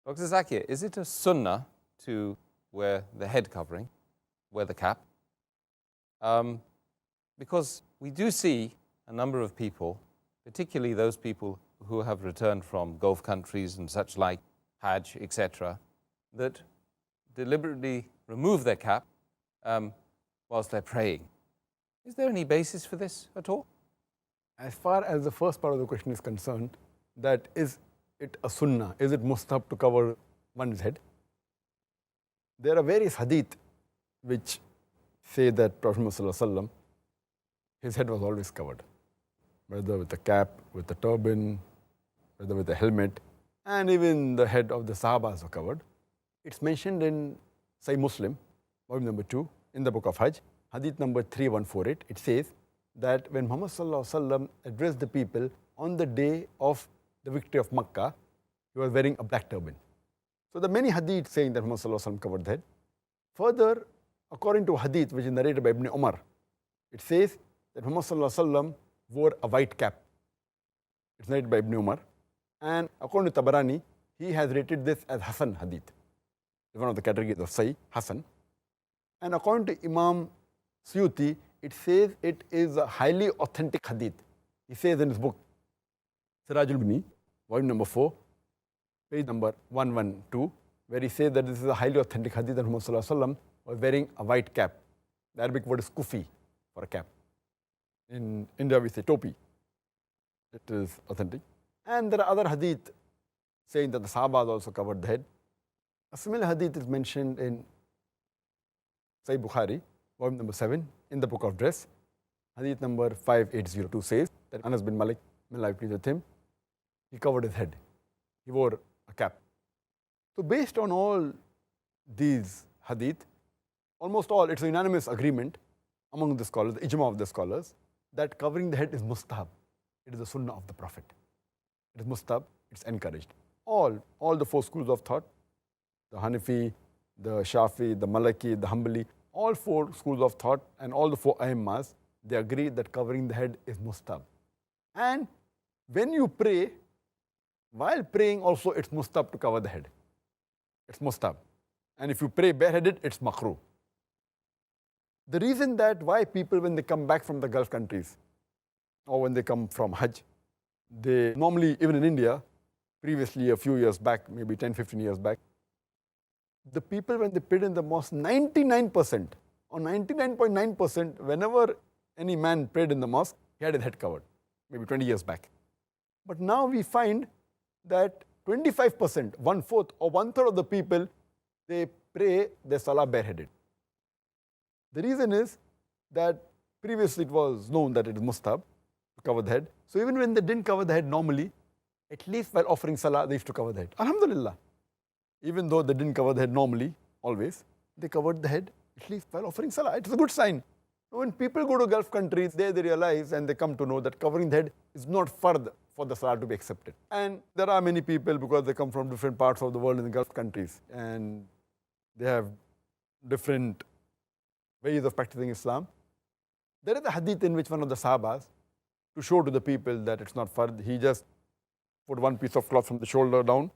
Dr. Zakir, is it a sunnah to wear the head covering, wear the cap? Because we do see a number of people, particularly those people who have returned from Gulf countries and such like, Hajj, etc., that deliberately remove their cap whilst they're praying. Is there any basis for this at all? As far as the first part of the question is concerned, that is it a sunnah? Is it mustahab to cover one's head? There are various hadith which say that Prophet Muhammad, his head was always covered, whether with a cap, with a turban, whether with a helmet, and even the head of the Sahabas were covered. It's mentioned in Sahih Muslim, volume number 2, in the book of Hajj, hadith number 3148. It says that when Muhammad addressed the people on the day of the victory of Makkah, he was wearing a black turban. So there are many hadith saying that Muhammad covered the head. Further, according to hadith which is narrated by Ibn Umar, it says that Muhammad wore a white cap. It's narrated by Ibn Umar. And according to Tabarani, he has rated this as Hasan hadith. It's one of the categories of Sahih, Hasan. And according to Imam Suyuti, it says it is a highly authentic hadith. He says in his book, Sirajul Bini, volume number 4, page number 112, where he says that this is a highly authentic hadith that Muhammad was wearing a white cap. The Arabic word is kufi for a cap. In India we say topi. It is authentic. And there are other hadith saying that the Sahabas also covered the head. A similar hadith is mentioned in Sahih Bukhari, volume number 7, in the book of dress. Hadith number 5802 says that Anas bin Malik, may Allah be pleased with him, he covered his head. He wore a cap. So based on all these hadith, almost all, it's a unanimous agreement among the scholars, the ijma of the scholars, that covering the head is mustahab. It is the sunnah of the Prophet. It is mustahab, it's encouraged. All the 4 schools of thought, the Hanafi, the Shafi, the Maliki, the Hanbali, all 4 schools of thought and all the 4 Aimmas, they agree that covering the head is mustahab. And when you pray, while praying also it's mustahab to cover the head. It's mustahab. And if you pray bareheaded, it's makruh. The reason that why people, when they come back from the Gulf countries or when they come from Hajj, they normally, even in India, previously a few years back, maybe 10, 15 years back, the people when they prayed in the mosque, 99% or 99.9%, whenever any man prayed in the mosque, he had his head covered, maybe 20 years back. But now we find that 25%, 1/4 or 1/3 of the people, they pray their salah bareheaded. The reason is that previously it was known that it is mustahab to cover the head. So even when they didn't cover the head normally, at least while offering salah, they used to cover the head. Alhamdulillah. Even though they didn't cover the head normally, always, they covered the head at least while offering salah. It's a good sign. When people go to Gulf countries, they realize and they come to know that covering the head is not fard for the salah to be accepted. And there are many people, because they come from different parts of the world in the Gulf countries, and they have different ways of practicing Islam. There is a hadith in which one of the Sahabas, to show to the people that it's not fard, he just put one piece of cloth from the shoulder down,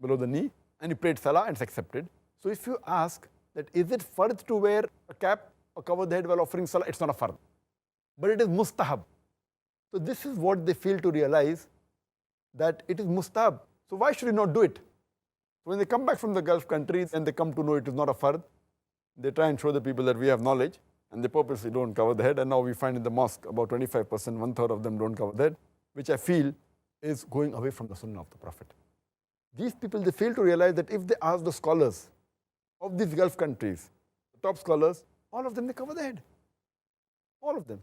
below the knee, and he prayed salah and it's accepted. So if you ask that is it fard to wear a cap or cover the head while offering salah, it's not a fard. But it is mustahab. So this is what they fail to realize, that it is mustahab. So why should you not do it? So when they come back from the Gulf countries and they come to know it is not a fard, they try and show the people that we have knowledge, and they purposely don't cover the head. And now we find in the mosque about 25%, 1/3 of them don't cover the head, which I feel is going away from the sunnah of the Prophet. These people, they fail to realize that if they ask the scholars of these Gulf countries, the top scholars, all of them, they cover the head. All of them,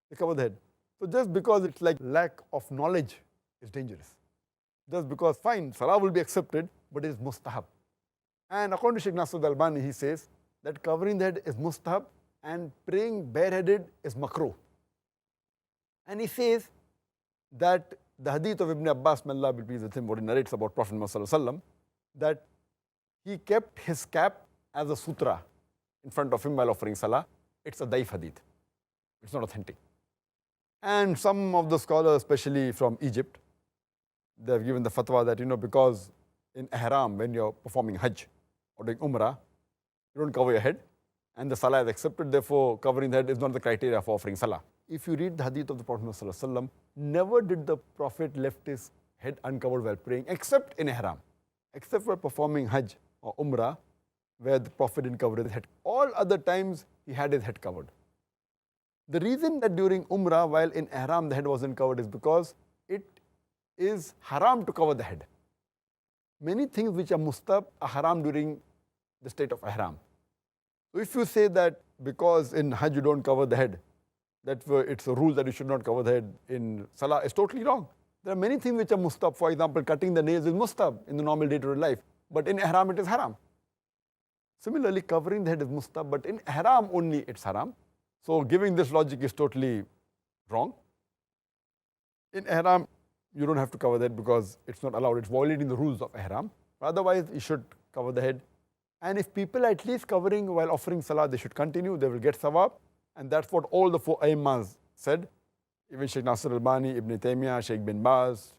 they cover the head. So just because it's like lack of knowledge is dangerous. Just because, fine, salah will be accepted, but it is mustahab. And according to Sheikh Nasr al-Albani, he says that covering the head is mustahab and praying bareheaded is makruh. And he says that the hadith of Ibn Abbas, may Allah be pleased with him, what he narrates about Prophet Muhammad, that he kept his cap as a sutra in front of him while offering salah. It's a daif hadith. It's not authentic. And some of the scholars, especially from Egypt, they have given the fatwa that, because in ihram, when you're performing Hajj or doing Umrah, you don't cover your head, and the Salah is accepted, therefore covering the head is not the criteria for offering Salah. If you read the hadith of the Prophet ﷺ, never did the Prophet left his head uncovered while praying, except in ihram, except for performing Hajj or Umrah, where the Prophet didn't cover his head. All other times, he had his head covered. The reason that during Umrah, while in ihram, the head wasn't covered is because it is haram to cover the head. Many things which are mustab are haram during the state of ihram. So if you say that because in Hajj you don't cover the head, that it's a rule that you should not cover the head in Salah, it's totally wrong. There are many things which are mustab. For example, cutting the nails is mustab in the normal day-to-day life, but in ihram it is haram. Similarly, covering the head is mustab, but in ihram only it's haram. So giving this logic is totally wrong. In ihram, you don't have to cover the head because it's not allowed. It's violating the rules of ihram. Otherwise, you should cover the head. And if people are at least covering while offering salah, they should continue. They will get sawab. And that's what all the four Aimmas said. Even Sheikh Nasir al-Albani, Ibn Taymiyyah, Sheikh bin Baz,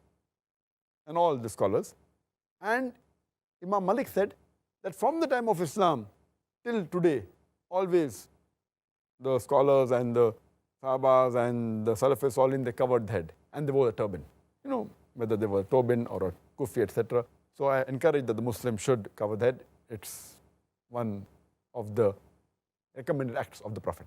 and all the scholars. And Imam Malik said that from the time of Islam till today, always the scholars and the Sahabas and the Salafis Salin, they covered the head and they wore a turban. You know, whether they were a turban or a kufi, etc. So I encourage that the Muslim should cover the head. It's one of the recommended acts of the Prophet.